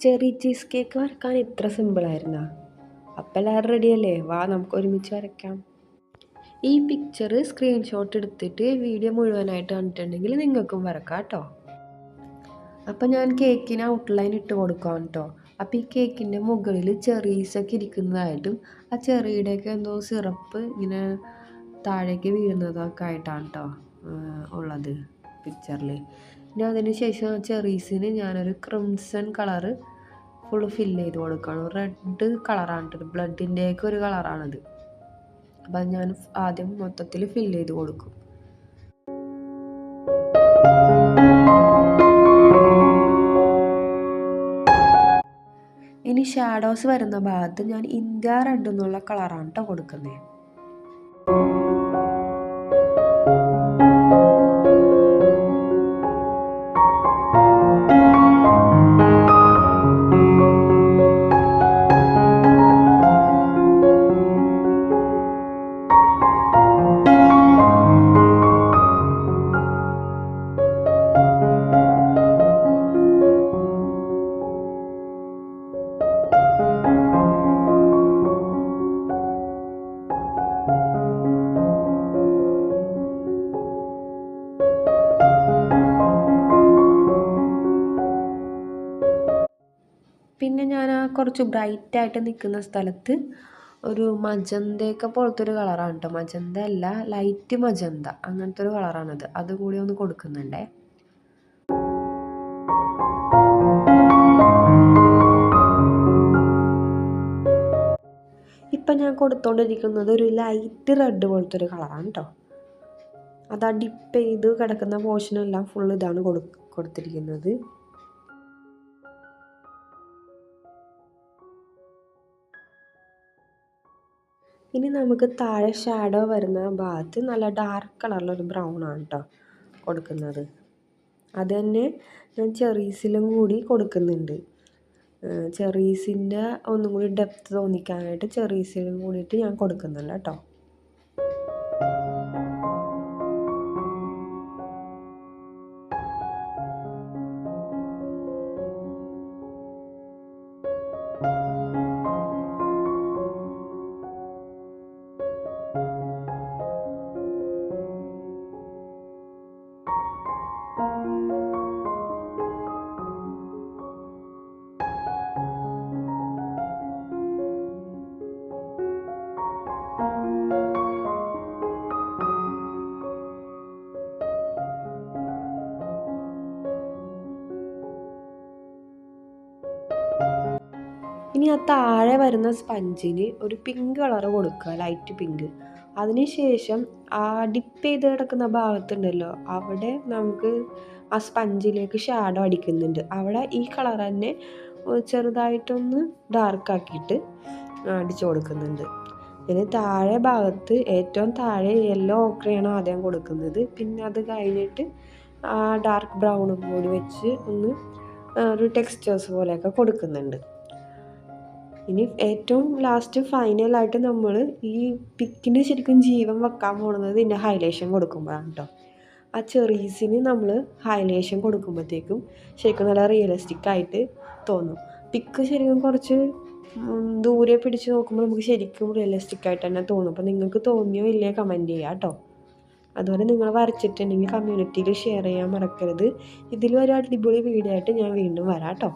Cherry cheese cake വരക്കാൻ ഇത്ര സിമ്പിളായിരുന്നാ? അപ്പം എല്ലാവരും റെഡിയല്ലേ? വാ നമുക്ക് ഒരുമിച്ച് വരയ്ക്കാം. ഈ പിക്ചർ സ്ക്രീൻഷോട്ട് എടുത്തിട്ട് വീഡിയോ മുഴുവനായിട്ട് കണ്ടിട്ടുണ്ടെങ്കിൽ നിങ്ങൾക്കും വരക്കാം കേട്ടോ. അപ്പം ഞാൻ കേക്കിന് ഔട്ട്ലൈൻ ഇട്ട് കൊടുക്കാം കേട്ടോ. അപ്പോൾ ഈ കേക്കിൻ്റെ മുകളിൽ ചെറീസൊക്കെ ഇരിക്കുന്നതായിട്ടും ആ ചെറിയുടെയൊക്കെ എന്തോ സിറപ്പ് ഇങ്ങനെ താഴേക്ക് വീഴുന്നതൊക്കെ ആയിട്ടാണ് കേട്ടോ ഉള്ളത് പിക്ചറിൽ. ഇനി അതിന് ശേഷം ചെറീസിന് ഞാനൊരു ക്രിംസൺ കളറ് ഫുള്ള് ഫില്ല് ചെയ്ത് കൊടുക്കണം. റെഡ് കളറാണ് കേട്ടോ, ബ്ലഡിൻ്റെയൊക്കെ ഒരു കളറാണത്. അപ്പം അത് ഞാൻ ആദ്യം മൊത്തത്തിൽ ഫില്ല് ചെയ്ത് കൊടുക്കും. ഇനി ഷാഡോസ് വരുന്ന ഭാഗത്ത് ഞാൻ ഇന്ത്യ റെഡ് എന്നുള്ള കളറാണ് കേട്ടോ കൊടുക്കുന്നത്. പിന്നെ ഞാൻ ആ കുറച്ച് ബ്രൈറ്റായിട്ട് നിൽക്കുന്ന സ്ഥലത്ത് ഒരു മജന്തയൊക്കെ പോലത്തെ ഒരു കളറാണ് കേട്ടോ. മജന്ത അല്ല, ലൈറ്റ് മജന്ത, അങ്ങനത്തെ ഒരു കളറാണത്. അതുകൂടി ഒന്ന് കൊടുക്കുന്നുണ്ടേ. ഇപ്പം ഞാൻ കൊടുത്തോണ്ടിരിക്കുന്നത് ഒരു ലൈറ്റ് റെഡ് പോലത്തെ ഒരു കളറാണ് കേട്ടോ. അത് ആ ഡിപ്പ് ചെയ്ത് കിടക്കുന്ന പോർഷനെല്ലാം ഫുൾ ഇതാണ് കൊടുത്തിരിക്കുന്നത്. ഇനി നമുക്ക് താഴെ ഷാഡോ വരുന്ന ഭാഗത്ത് നല്ല ഡാർക്ക് കളറിലൊരു ബ്രൗണാണ് കേട്ടോ കൊടുക്കുന്നത്. അത് തന്നെ ഞാൻ ചെറീസിലും കൂടി കൊടുക്കുന്നുണ്ട്. ചെറീസിൻ്റെ ഒന്നും കൂടി ഡെപ്ത് തോന്നിക്കാനായിട്ട് ചെറീസിലും കൂടിയിട്ട് ഞാൻ കൊടുക്കുന്നുണ്ട് കേട്ടോ. ഇനി ആ താഴെ വരുന്ന സ്പഞ്ചിന് ഒരു പിങ്ക് കളറ് കൊടുക്കുക, ലൈറ്റ് പിങ്ക്. അതിനുശേഷം ആ ഡിപ്പ് ചെയ്ത് കിടക്കുന്ന ഭാഗത്തുണ്ടല്ലോ, അവിടെ നമുക്ക് ആ സ്പഞ്ചിലേക്ക് ഷാഡോ അടിക്കുന്നുണ്ട്. അവിടെ ഈ കളർ തന്നെ ചെറുതായിട്ടൊന്ന് ഡാർക്കാക്കിയിട്ട് അടിച്ചു കൊടുക്കുന്നുണ്ട്. പിന്നെ താഴെ ഭാഗത്ത് ഏറ്റവും താഴെ യെല്ലോ ഓക്രയാണ് ആദ്യം കൊടുക്കുന്നത്. പിന്നെ അത് കഴിഞ്ഞിട്ട് ആ ഡാർക്ക് ബ്രൗണും കൂടി വെച്ച് ഒന്ന് ഒരു ടെക്സ്ചേഴ്സ് പോലെയൊക്കെ കൊടുക്കുന്നുണ്ട്. ഇനി ഏറ്റവും ലാസ്റ്റ് ഫൈനലായിട്ട് നമ്മൾ ഈ പിക്കിന് ശരിക്കും ജീവൻ വെക്കാൻ പോകുന്നത് ഇതിൻ്റെ ഹൈലൈഷൻ കൊടുക്കുമ്പോഴാണ് കേട്ടോ. ആ ചെറീസിന് നമ്മൾ ഹൈലൈഷൻ കൊടുക്കുമ്പോഴത്തേക്കും ശരിക്കും നല്ല റിയലിസ്റ്റിക് ആയിട്ട് തോന്നും. പിക്ക് ശരിക്കും കുറച്ച് ദൂരെ പിടിച്ച് നോക്കുമ്പോൾ നമുക്ക് ശരിക്കും റിയലിസ്റ്റിക് ആയിട്ട് തന്നെ തോന്നും. അപ്പോൾ നിങ്ങൾക്ക് തോന്നിയോ ഇല്ലേ കമൻറ്റ് ചെയ്യുക കേട്ടോ. അതുപോലെ നിങ്ങൾ വരച്ചിട്ടുണ്ടെങ്കിൽ കമ്മ്യൂണിറ്റിയിൽ ഷെയർ ചെയ്യാൻ മറക്കരുത്. ഇതിലൊരു അടിപൊളി വീഡിയോ ആയിട്ട് ഞാൻ വീണ്ടും വരാം കേട്ടോ.